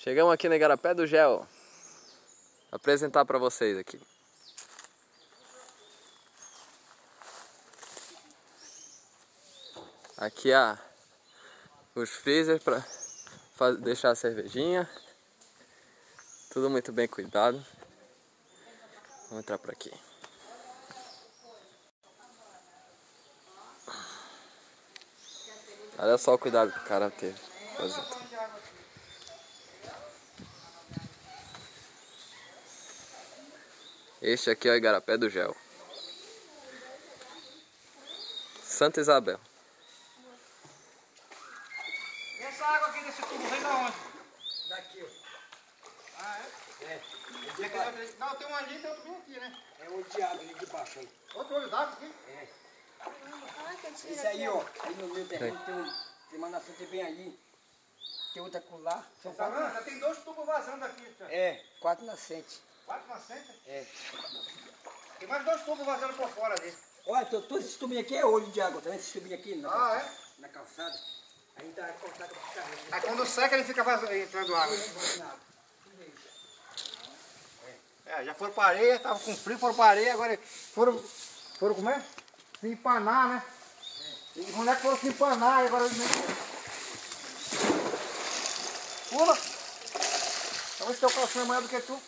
Chegamos aqui no Igarapé do Gel. Vou apresentar para vocês aqui. Aqui os freezers para deixar a cervejinha. Tudo muito bem cuidado. Vamos entrar por aqui. Olha só o cuidado que o cara teve. Este aqui é o Igarapé do Gel. Santa Isabel. E essa água aqui desse tubo vem da onde? Daqui, ó. Ah, é? É. Não, tem um ali e tem outro bem aqui, né? É o diabo ali de baixo aí. Outro olho d'água aqui? É. Esse aí, ó. Aí no meu terreno tem uma nascente bem aí. Tem outra colar. Você tá vendo? Já tem 2 tubos vazando aqui. Tia. É, 4 nascentes. 4 nascentes? É. Tem mais 2 tubos vazando por fora ali. Olha, todos esses tubinhos aqui é olho de água, tá vendo? Esses tubinhos aqui na calçada. Aí tá cortado com carro. Aí quando seca ele fica entrando água. É, já foram para areia, tava com frio, foram para areia, agora foram como é? Se empanar, né? E os moleques foram se empanar e agora... Pula! Talvez teu calção é maior do que tu.